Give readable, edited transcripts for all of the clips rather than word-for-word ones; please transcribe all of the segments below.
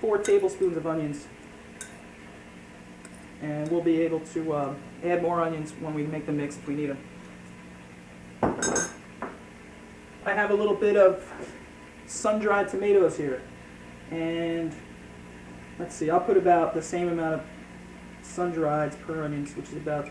4 tablespoons of onions. And we'll be able to add more onions when we make the mix if we need them. I have a little bit of sun-dried tomatoes here. And let's see, I'll put about the same amount of sun-drieds per onions, which is about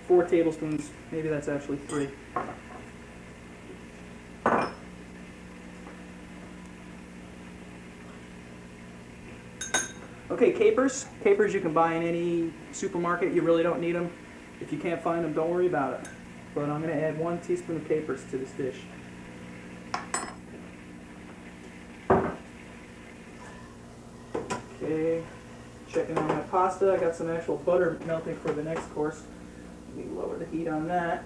4 tablespoons. Maybe that's actually 3. Okay, capers. Capers you can buy in any supermarket. You really don't need them. If you can't find them, don't worry about it. But I'm going to add 1 teaspoon of capers to this dish. Okay, checking on my pasta. I got some actual butter melting for the next course. Let me lower the heat on that.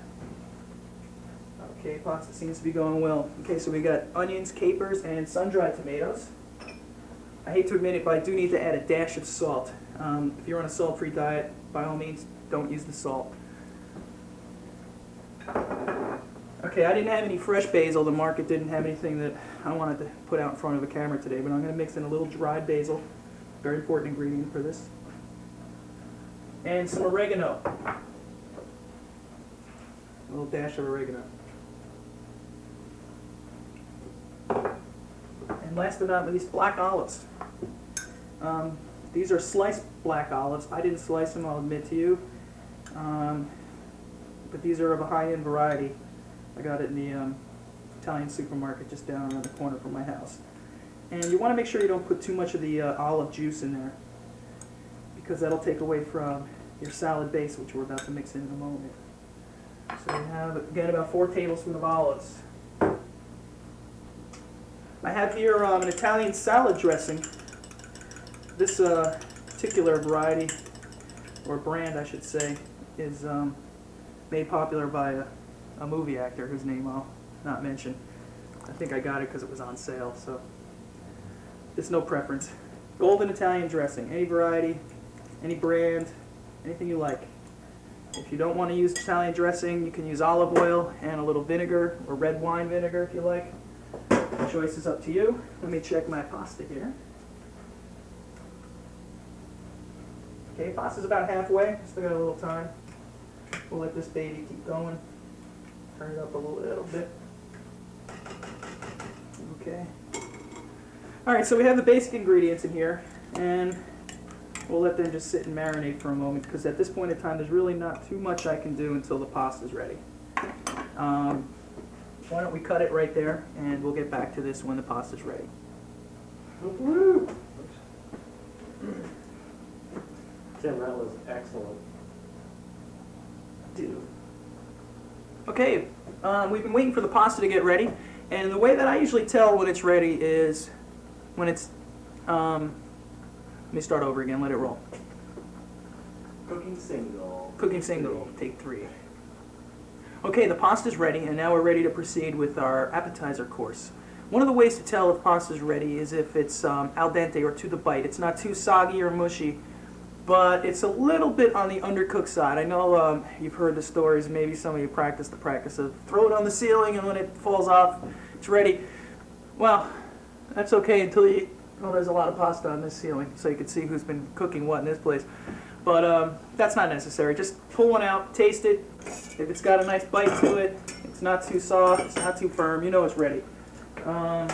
Okay, pasta seems to be going well. Okay, so we got onions, capers, and sun-dried tomatoes. I hate to admit it, but I do need to add a dash of salt. If you're on a salt-free diet, by all means, don't use the salt. Okay, I didn't have any fresh basil. The market didn't have anything that I wanted to put out in front of a camera today, but I'm going to mix in a little dried basil. Very important ingredient for this. And some oregano. A little dash of oregano. And last but not least, black olives. These are sliced black olives. I didn't slice them, I'll admit to you. But these are of a high-end variety. I got it in the Italian supermarket just down around the corner from my house. And you want to make sure you don't put too much of the olive juice in there, because that'll take away from your salad base, which we're about to mix in a moment. So we have, again, about 4 tablespoons of olives. I have here an Italian salad dressing. This particular variety, or brand I should say, is made popular by a movie actor whose name I'll not mention. I think I got it because it was on sale, so it's no preference. Golden Italian dressing, any variety, any brand, anything you like. If you don't want to use Italian dressing, you can use olive oil and a little vinegar, or red wine vinegar if you like. The choice is up to you. Let me check my pasta here. Okay, pasta's about halfway. Still got a little time. We'll let this baby keep going. Turn it up a little bit. Okay. Alright, so we have the basic ingredients in here, and we'll let them just sit and marinate for a moment, because at this point in time there's really not too much I can do until the pasta's ready. Why don't we cut it right there, and we'll get back to this when the pasta's ready. Woo! Tim, that was excellent. Dude. Okay, we've been waiting for the pasta to get ready, and the way that I usually tell when it's ready is when it's, let me start over again, let it roll. Cooking single. Cooking single, take 3. Okay, the pasta's ready, and now we're ready to proceed with our appetizer course. One of the ways to tell if pasta's ready is if it's al dente, or to the bite. It's not too soggy or mushy, but it's a little bit on the undercooked side. I know you've heard the stories, maybe some of you practice the practice of throw it on the ceiling and when it falls off, it's ready. Well, that's okay until you, well, there's a lot of pasta on this ceiling, so you can see who's been cooking what in this place. But that's not necessary. Just pull one out, taste it. If it's got a nice bite to it, it's not too soft, it's not too firm, you know it's ready. I'm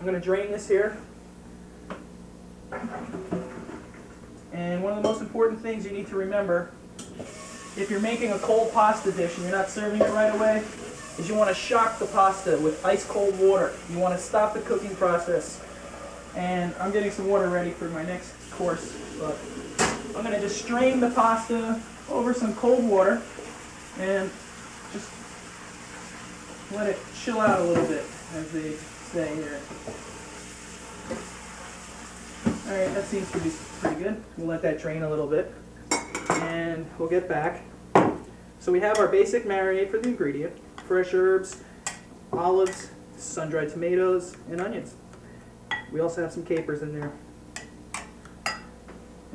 going to drain this here. And one of the most important things you need to remember, if you're making a cold pasta dish and you're not serving it right away, is you want to shock the pasta with ice cold water. You want to stop the cooking process. And I'm getting some water ready for my next course, but I'm going to just strain the pasta over some cold water and just let it chill out a little bit, as they say here. Alright, that seems to be pretty good. We'll let that drain a little bit, and we'll get back. So we have our basic marinade for the ingredient: fresh herbs, olives, sun-dried tomatoes, and onions. We also have some capers in there.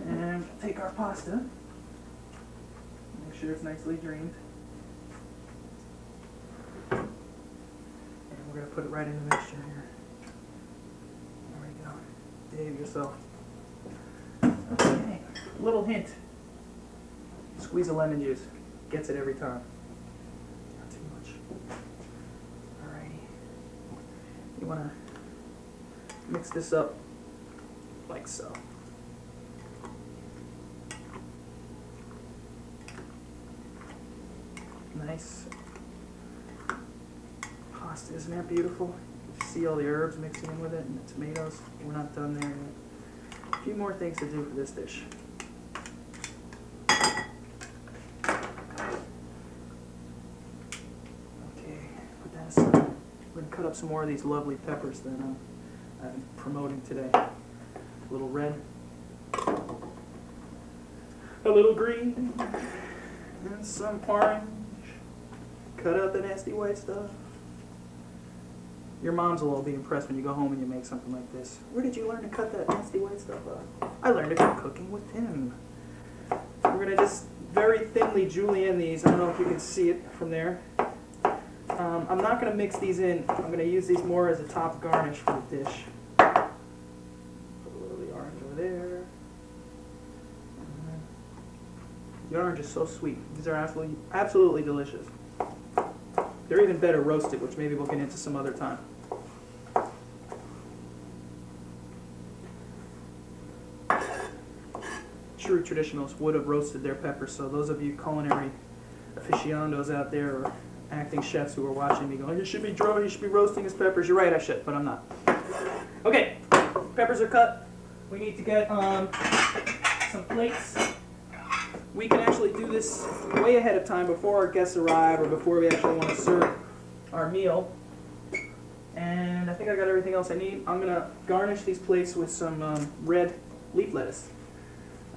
And take our pasta, make sure it's nicely drained, and we're going to put it right in the mixture here. There we go. behave yourself. Okay, little hint. Squeeze a lemon juice. Gets it every time. Not too much. Alrighty. You want to mix this up like so. Nice. Pasta, isn't that beautiful? You see all the herbs mixing in with it and the tomatoes. We're not done there yet. A few more things to do for this dish. Okay, put that aside. We're going to cut up some more of these lovely peppers that I'm promoting today. A little red, a little green, and some orange. Cut out the nasty white stuff. Your moms will all be impressed when you go home and you make something like this. Where did you learn to cut that nasty white stuff out? I learned it from cooking with Tim. We're going to just very thinly julienne these. I don't know if you can see it from there. I'm not going to mix these in. I'm going to use these more as a top garnish for the dish. Put a little of the orange over there. The orange is so sweet. These are absolutely delicious. They're even better roasted, which maybe we'll get into some other time. True traditionalists would have roasted their peppers, so those of you culinary aficionados out there or acting chefs who are watching me going, you should be roasting his peppers. You're right, I should, but I'm not. Okay, peppers are cut. We need to get some plates. We can actually do this way ahead of time before our guests arrive or before we actually want to serve our meal. And I think I got everything else I need. I'm going to garnish these plates with some red leaf lettuce.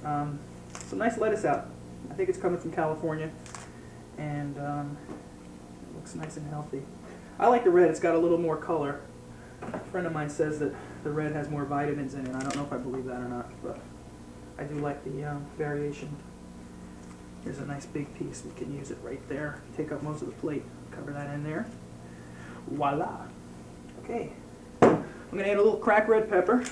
Some nice lettuce out. I think it's coming from California. And it looks nice and healthy. I like the red. It's got a little more color. A friend of mine says that the red has more vitamins in it. I don't know if I believe that or not, but I do like the variation. Here's a nice big piece. We can use it right there. Take up most of the plate. Cover that in there. Voila. Okay. I'm going to add a little cracked red pepper.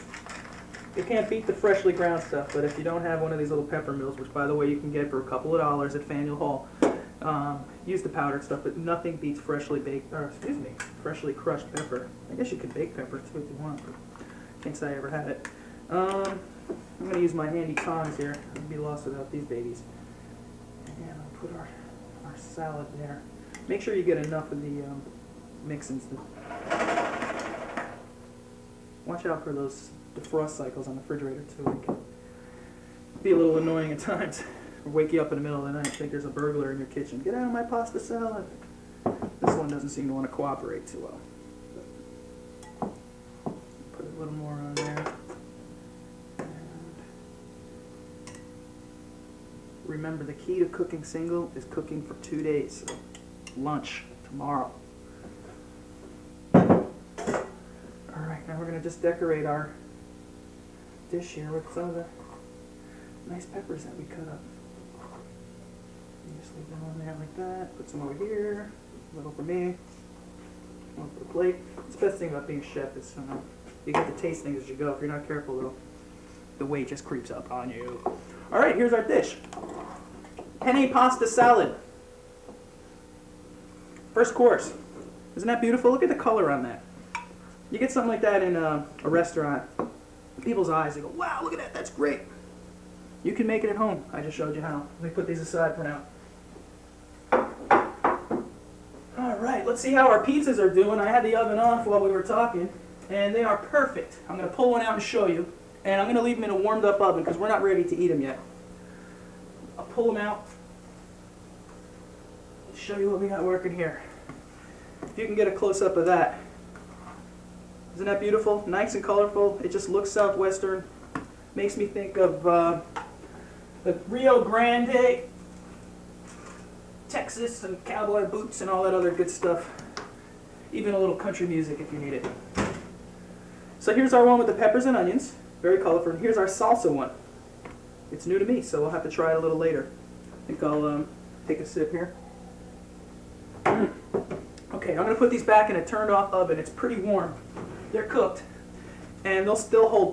You can't beat the freshly ground stuff, but if you don't have one of these little pepper mills, which by the way you can get for a couple of dollars at Faneuil Hall, use the powdered stuff, but nothing beats freshly crushed pepper. I guess you could bake pepper too if you want, but can't say I ever had it. I'm going to use my handy tongs here. I'd be lost without these babies. And I'll put our salad there. Make sure you get enough of the mix-ins. Watch out for those defrost cycles on the refrigerator too. It can be a little annoying at times. Or wake you up in the middle of the night and think there's a burglar in your kitchen. Get out of my pasta salad. This one doesn't seem to want to cooperate too well. Put a little more on there. Remember, the key to cooking single is cooking for 2 days. So lunch tomorrow. Alright, now we're going to just decorate our dish here with some of the nice peppers that we cut up. You just leave them on there like that. Put some over here. A little for me. One for the plate. It's the best thing about being a chef is you get to taste things as you go. If you're not careful, though, the weight just creeps up on you. Alright, here's our dish. Penne pasta salad. First course. Isn't that beautiful? Look at the color on that. You get something like that in a restaurant, people's eyes, they go, wow, look at that, that's great. You can make it at home. I just showed you how. Let me put these aside for now. Alright, let's see how our pizzas are doing. I had the oven off while we were talking, and they are perfect. I'm going to pull one out and show you, and I'm going to leave them in a warmed up oven because we're not ready to eat them yet. I'll pull them out, show you what we got working here. If you can get a close-up of that. Isn't that beautiful? Nice and colorful. It just looks Southwestern. Makes me think of the Rio Grande, Texas, and cowboy boots and all that other good stuff. Even a little country music if you need it. So here's our one with the peppers and onions. Very colorful. And here's our salsa one. It's new to me, so we'll have to try it a little later. I think I'll take a sip here. Okay, I'm going to put these back in a turned off oven. It's pretty warm. They're cooked, and they'll still hold pretty